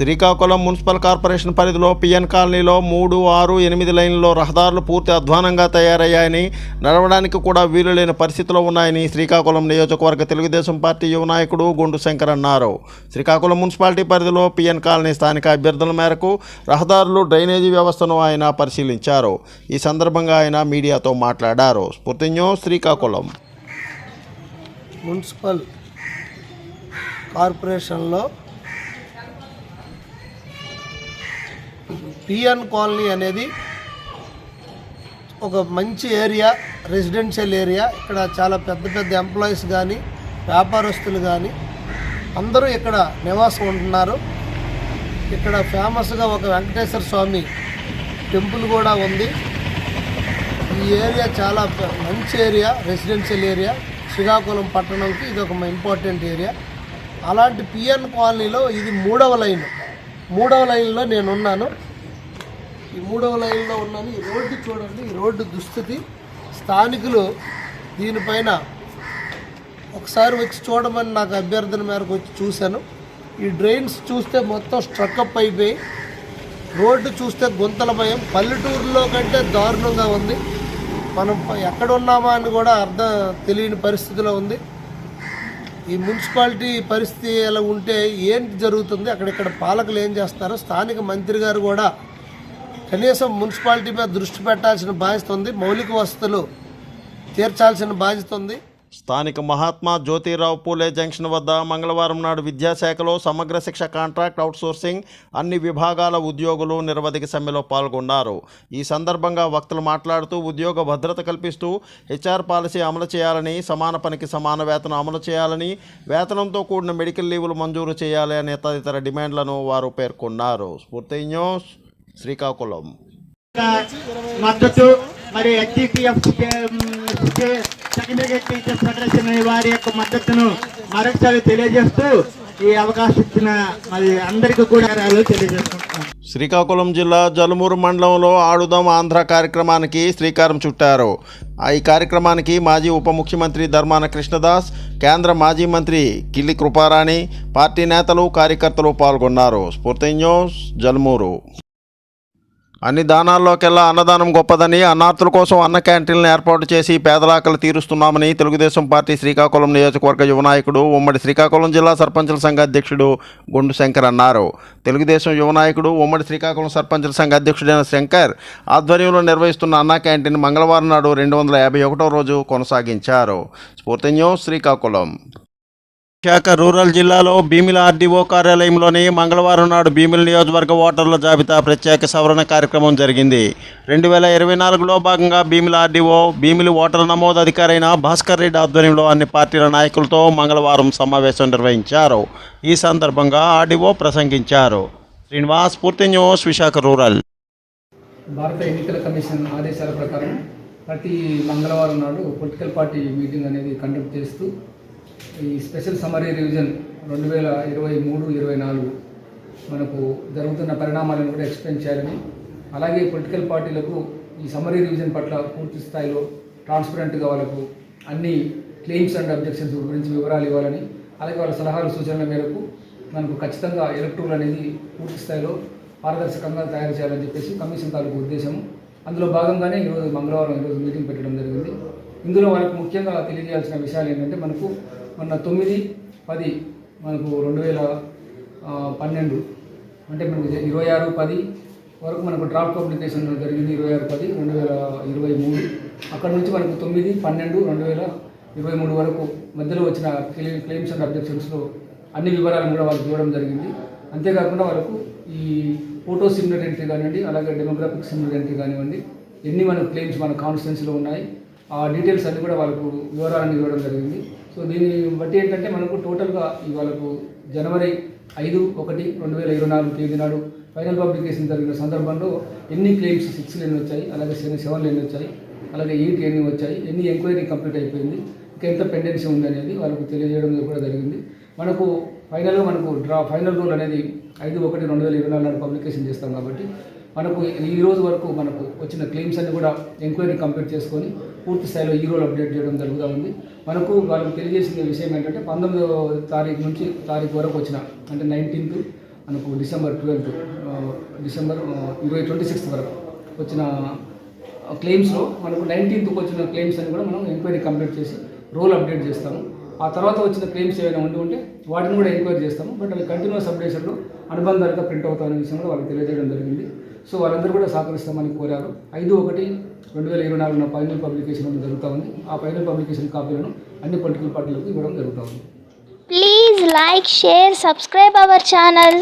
Srikakulam municipal corporation పరిధిలో PN కాలనీలో 3, 6, 8 లైన్లలో రహదారులు పూర్తి అధ్వానంగా తయారయ్యాయని, నడవడానికి కూడా వీలు లేని పరిస్థితిలో ఉన్నాయని శ్రీకాకుళం నియోజకవర్గ తెలుగుదేశం పార్టీ యువ నాయకుడు గుండు శంకర్ అన్నారు. శ్రీకాకుళం మున్సిపాలిటీ పరిధిలో పిఎన్ కాలనీ స్థానిక అభ్యర్థుల మేరకు రహదారులు, డ్రైనేజీ వ్యవస్థను ఆయన పరిశీలించారు. ఈ సందర్భంగా ఆయన మీడియాతో మాట్లాడారు. స్ఫూర్తి న్యూస్ శ్రీకాకుళం. మున్సిపల్ కార్పొరేషన్లో పిఎన్ కాలనీ అనేది ఒక మంచి ఏరియా, రెసిడెన్షియల్ ఏరియా. ఇక్కడ చాలా పెద్ద పెద్ద ఎంప్లాయీస్ కానీ, వ్యాపారస్తులు కానీ అందరూ ఇక్కడ నివాసం ఉంటున్నారు. ఇక్కడ ఫేమస్గా ఒక వెంకటేశ్వర స్వామి టెంపుల్ కూడా ఉంది. ఈ ఏరియా చాలా మంచి ఏరియా, రెసిడెన్షియల్ ఏరియా. శ్రీకాకుళం పట్టణంకి ఇది ఒక ఇంపార్టెంట్ ఏరియా. అలాంటి పిఎన్ కాలనీలో ఇది 3వ లైన్. 3వ లైన్లో నేను ఉన్నాను. ఈ 3వ లైన్లో ఉన్నాను. ఈ రోడ్డు చూడండి, ఈ రోడ్డు దుస్థితి. స్థానికులు దీనిపైన ఒకసారి వచ్చి చూడమని నాకు అభ్యర్థన మేరకు వచ్చి చూశాను. ఈ డ్రైన్స్ చూస్తే మొత్తం స్ట్రక్అప్ అయిపోయి, రోడ్డు చూస్తే గుంతల భయం. పల్లెటూరులో కంటే దారుణంగా ఉంది. మనం ఎక్కడ ఉన్నామా అని కూడా తెలియని పరిస్థితిలో ఉంది. ఈ మున్సిపాలిటీ పరిస్థితి ఎలా ఉంటే ఏంటి జరుగుతుంది, అక్కడిక్కడ పాలకులు ఏం చేస్తారో, స్థానిక మంత్రి గారు కూడా కనీసం మున్సిపాలిటీ మీద దృష్టి పెట్టాల్సిన బాధ్యత ఉంది. మౌలిక వసతులు తీర్చాల్సిన బాధ్యత ఉంది. స్థానిక మహాత్మా జ్యోతిరావు పూలే జంక్షన్ వద్ద మంగళవారం నాడు విద్యాశాఖలో సమగ్ర శిక్ష కాంట్రాక్ట్ అవుట్సోర్సింగ్ అన్ని విభాగాల ఉద్యోగులు నిరవధిక సమ్మెలో పాల్గొన్నారు. ఈ సందర్భంగా వక్తలు మాట్లాడుతూ ఉద్యోగ భద్రత కల్పిస్తూ హెచ్ఆర్ పాలసీ అమలు చేయాలని, సమాన పనికి సమాన వేతనం అమలు చేయాలని, వేతనంతో కూడిన మెడికల్ లీవులు మంజూరు చేయాలి అనే తదితర డిమాండ్లను వారు పేర్కొన్నారు. స్ఫూర్తి న్యూస్ శ్రీకాకుళం. మద్దతు మరి హెచ్ఈపీఎఫ్ సెకండరీ టీచర్స్ ఫెడరేషన్ వారి యొక్క మద్దతును మరొకసారి తెలియజేస్తూ ఈ అవకాశం ఇచ్చిన మరి అందరికీ కూడా తెలియజేస్తున్నాం. శ్రీకాకుళం జిల్లా జలుమూరు మండలంలో ఆడుదాం ఆంధ్ర కార్యక్రమానికి శ్రీకారం చుట్టారు. ఈ కార్యక్రమానికి మాజీ ఉప ముఖ్యమంత్రి ధర్మాన కృష్ణదాస్, కేంద్ర మాజీ మంత్రి కిల్లి కృపారాణి, పార్టీ నేతలు, కార్యకర్తలు పాల్గొన్నారు. స్ఫూర్తి న్యూస్ జలుమూరు. అన్ని దానాల్లోకెల్లా అన్నదానం గొప్పదని, అన్నార్థుల కోసం అన్న క్యాంటీన్లను ఏర్పాటు చేసి పేదలాకలు తీరుస్తున్నామని తెలుగుదేశం పార్టీ శ్రీకాకుళం నియోజకవర్గ యువ నాయకుడు, ఉమ్మడి శ్రీకాకుళం జిల్లా సర్పంచుల సంఘ అధ్యక్షుడు గుండు శంకర్ అన్నారు. తెలుగుదేశం యువ నాయకుడు, ఉమ్మడి శ్రీకాకుళం సర్పంచుల సంఘ అధ్యక్షుడైన శంకర్ ఆధ్వర్యంలో నిర్వహిస్తున్న అన్నా క్యాంటీన్ మంగళవారం నాడు 251వ రోజు కొనసాగించారు. స్ఫూర్తి న్యూస్ శ్రీకాకుళం. విశాఖ రూరల్ జిల్లాలో భీమిల ఆర్డీఓ కార్యాలయంలోని మంగళవారం నాడు భీమిల నియోజకవర్గ ఓటర్ల జాబితా ప్రత్యేక సవరణ కార్యక్రమం జరిగింది. 2024లో భాగంగా భీమిల ఆర్డీఓ, భీమిలి ఓటర్ల నమోదు అధికారైన భాస్కర్ రెడ్డి ఆధ్వర్యంలో అన్ని పార్టీల నాయకులతో మంగళవారం సమావేశం నిర్వహించారు. ఈ సందర్భంగా ఆర్డీఓ ప్రసంగించారు. శ్రీనివాస్, స్ఫూర్తి న్యూస్ విశాఖ రూరల్. భారత ఎన్నికల కమిషన్ ఆదేశాల ప్రకారం ప్రతి మంగళవారం నాడు పొలిటికల్ పార్టీ మీటింగ్ అనేది కండక్ట్ చేస్తూ ఈ స్పెషల్ సమ్మరీ రివిజన్ 2023-24 మనకు జరుగుతున్న పరిణామాలను కూడా ఎక్స్ప్లెయిన్ చేయాలని, అలాగే పొలిటికల్ పార్టీలకు ఈ సమ్మరీ రివిజన్ పట్ల పూర్తి స్థాయిలో ట్రాన్స్పరెంట్గా వాళ్ళకు అన్ని క్లెయిమ్స్ అండ్ అబ్జెక్షన్స్ గురించి వివరాలు ఇవ్వాలని, అలాగే వాళ్ళ సలహాలు సూచనల మేరకు మనకు ఖచ్చితంగా ఎలక్ట్రల్ అనేది పూర్తి స్థాయిలో పారదర్శకంగా తయారు చేయాలని చెప్పేసి కమిషన్ తాలూకు ఉద్దేశం. అందులో భాగంగానే ఈరోజు మంగళవారం మీటింగ్ పెట్టడం జరిగింది. ఇందులో వాళ్ళకు ముఖ్యంగా తెలియజేయాల్సిన విషయాలు ఏంటంటే, మనకు మొన్న 9-10 మనకు 2012 అంటే మనకు 26-10 వరకు మనకు డ్రాఫ్ట్ పబ్లికేషన్ జరిగింది. 26-10-2023 అక్కడ నుంచి మనకు 9-12-2023 వరకు మధ్యలో వచ్చిన క్లెయిమ్స్ అండ్ అబ్జెక్షన్స్లో అన్ని వివరాలను కూడా వాళ్ళకి ఇవ్వడం జరిగింది. అంతేకాకుండా వాళ్ళకు ఈ ఫోటో సిగ్నర్ ఎంట్రీ కానివ్వండి, అలాగే డెమోగ్రాఫిక్ సిగ్నర్ ఎంట్రీ కానివ్వండి, ఎన్ని మన క్లెయిమ్స్ మన కాన్స్టిట్యున్సీలో ఉన్నాయి, ఆ డీటెయిల్స్ అన్ని కూడా వాళ్ళకు వివరాలను ఇవ్వడం జరిగింది. సో దీన్ని బట్టి ఏంటంటే మనకు టోటల్గా వాళ్ళకు జనవరి 5/1/2024 తేదీ నాడు ఫైనల్ పబ్లికేషన్ జరిగిన సందర్భంలో ఎన్ని క్లెయిమ్స్ 6 ఎన్ని వచ్చాయి, అలాగే 7 ఎన్ని వచ్చాయి, అలాగే 8 ఎన్ని వచ్చాయి, ఎన్ని ఎంక్వైరీ కంప్లీట్ అయిపోయింది, ఇంకా ఎంత పెండెన్సీ ఉంది అనేది వాళ్ళకు తెలియజేయడం కూడా జరిగింది. మనకు ఫైనల్గా ఫైనల్ రూల్ అనేది 5/1/2024 నాడు పబ్లికేషన్ చేస్తాం కాబట్టి మనకు ఈ రోజు వరకు మనకు వచ్చిన క్లెయిమ్స్ అన్ని కూడా ఎంక్వైరీ కంప్లీట్ చేసుకొని పూర్తి స్థాయిలో ఈ రోజు అప్డేట్ చేయడం జరుగుతూ ఉంది. మనకు వాళ్ళకి తెలియజేసిన విషయం ఏంటంటే 19వ తారీఖు నుంచి తారీఖు వరకు వచ్చిన అంటే 19th మనకు డిసెంబర్ 26th వరకు వచ్చిన క్లెయిమ్స్లో మనకు 19th వచ్చిన క్లెయిమ్స్ అని కూడా మనం ఎంక్వైరీ కంప్లీట్ చేసి రోల్ అప్డేట్ చేస్తాము. ఆ తర్వాత వచ్చిన క్లెయిమ్స్ ఏమైనా ఉంటే వాటిని కూడా ఎంక్వైరీ చేస్తాము. బట్ అవి కంటిన్యూస్ అప్డేషన్లో అనుబంధాలుగా ప్రింట్ అవుతామనే విషయం కూడా వాళ్ళకి తెలియజేయడం జరిగింది. సో వాళ్ళందరూ కూడా సహకరిస్తామని కోరారు. 5/1/2024 ఫైనల్ పబ్లికేషన్ జరుగుతూ ఉంది. ఆ ఫైనల్ పబ్లికేషన్ కాపీలను అన్ని పొలిటికల్ పార్టీలకు ఇవ్వడం జరుగుతూ ఉంది. Please like, share, subscribe our channel.